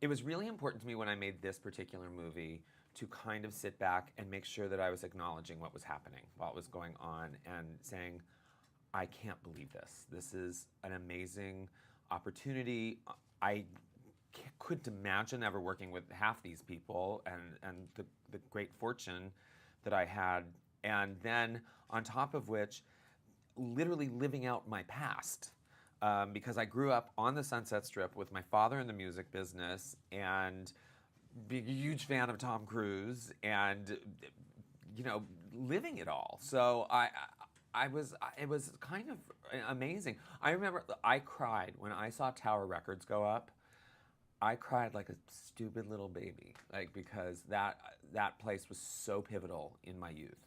It was really important to me when I made this particular movie to kind of sit back and make sure that I was acknowledging what was happening, what was going on, and saying, I can't believe this. This is an amazing opportunity. I couldn't imagine ever working with half these people and the great fortune that I had. And then, on top of which, literally living out my past. Because I grew up on the Sunset Strip with my father in the music business and being a huge fan of Tom Cruise and, living it all. So it was kind of amazing. I remember I cried when I saw Tower Records go up. I cried like a stupid little baby, like because that place was so pivotal in my youth.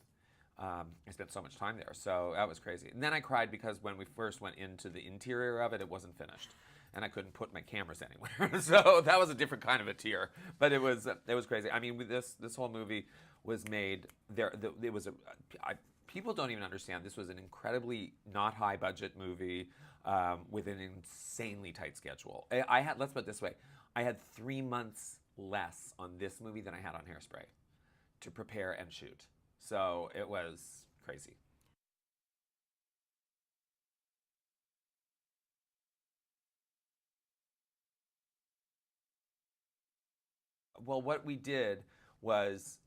I spent so much time there, so that was crazy. And then I cried because when we first went into the interior of it, it wasn't finished, and I couldn't put my cameras anywhere. So that was a different kind of a tear, but it was crazy. I mean, this whole movie was made there. It was people don't even understand. This was an incredibly not high budget movie with an insanely tight schedule. I had, let's put it this way, I had 3 months less on this movie than I had on Hairspray to prepare and shoot. So it was crazy. Well, what we did was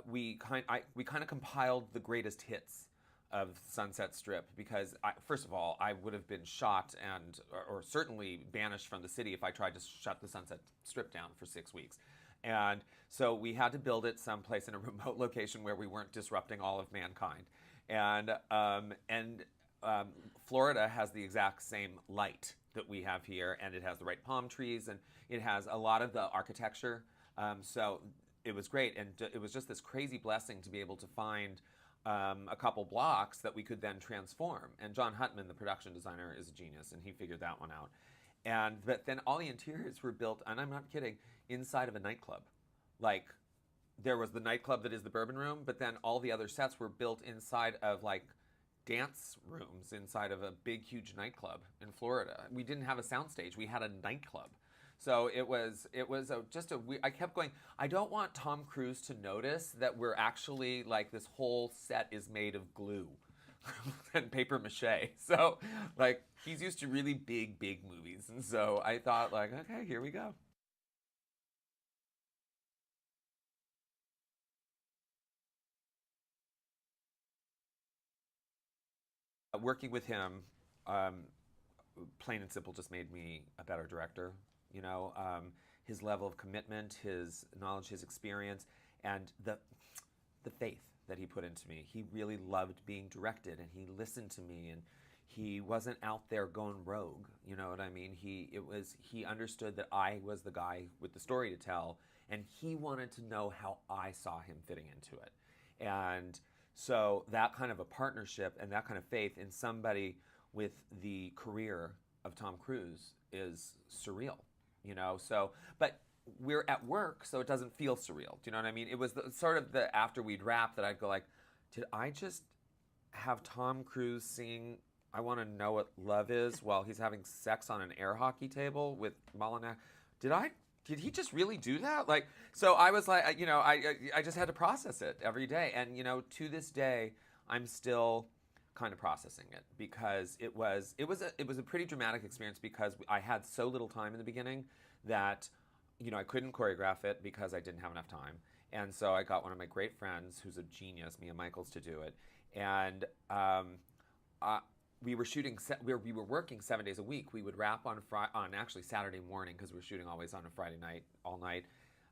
we kind of compiled the greatest hits of Sunset Strip because first of all, I would have been shot or certainly banished from the city if I tried to shut the Sunset Strip down for 6 weeks. And so we had to build it someplace in a remote location where we weren't disrupting all of mankind. And Florida has the exact same light that we have here, and it has the right palm trees, and it has a lot of the architecture. So it was great, and it was just this crazy blessing to be able to find a couple blocks that we could then transform. And John Huttman, the production designer, is a genius, and he figured that one out. But then all the interiors were built, and I'm not kidding, inside of a nightclub. Like there was the nightclub that is the Bourbon Room, but then all the other sets were built inside of like dance rooms inside of a big, huge nightclub in Florida. We didn't have a soundstage; we had a nightclub. So I kept going. I don't want Tom Cruise to notice that we're actually like this whole set is made of glue and paper mache. So like he's used to really big, big movies, and so I thought like, okay, here we go. Working with him, um, plain and simple, just made me a better director. His level of commitment, his knowledge, his experience, and the faith that he put into me. He really loved being directed, and he listened to me, and he wasn't out there going rogue. You know what I mean? He understood that I was the guy with the story to tell, and he wanted to know how I saw him fitting into it. And so that kind of a partnership and that kind of faith in somebody with the career of Tom Cruise is surreal, So, but we're at work, so it doesn't feel surreal. Do you know what I mean? It was sort of the after we'd wrapped that I'd go like, did I just have Tom Cruise singing "I Want to Know What Love Is" while he's having sex on an air hockey table with Molina? Did I? Did he just really do that? Like, so I was like, I just had to process it every day, and to this day, I'm still kind of processing it because it was a pretty dramatic experience because I had so little time in the beginning that I couldn't choreograph it because I didn't have enough time. And so I got one of my great friends who's a genius, Mia Michaels, to do it. And uh, we were shooting, we were working 7 days a week. We would wrap on actually Saturday morning because we were shooting always on a Friday night, all night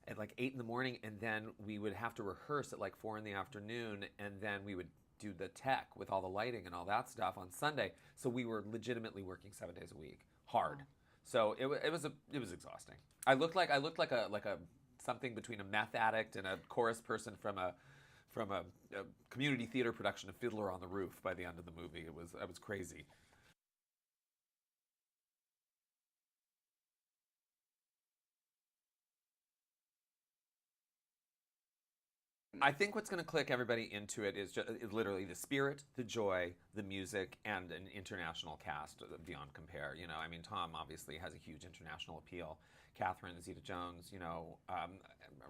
at like 8 in the morning. And then we would have to rehearse at like 4 in the afternoon. And then we would do the tech with all the lighting and all that stuff on Sunday. So we were legitimately working 7 days a week, hard. So it was exhausting. I looked like a something between a meth addict and a chorus person from a community theater production of Fiddler on the Roof by the end of the movie. I was crazy. I think what's going to click everybody into it is just literally the spirit, the joy, the music, and an international cast beyond compare. You know, I mean, Tom obviously has a huge international appeal. Catherine Zeta-Jones, you know,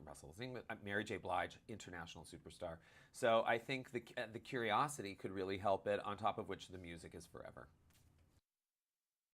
Russell Zingman, Mary J. Blige, international superstar. So I think the curiosity could really help it. On top of which, the music is forever.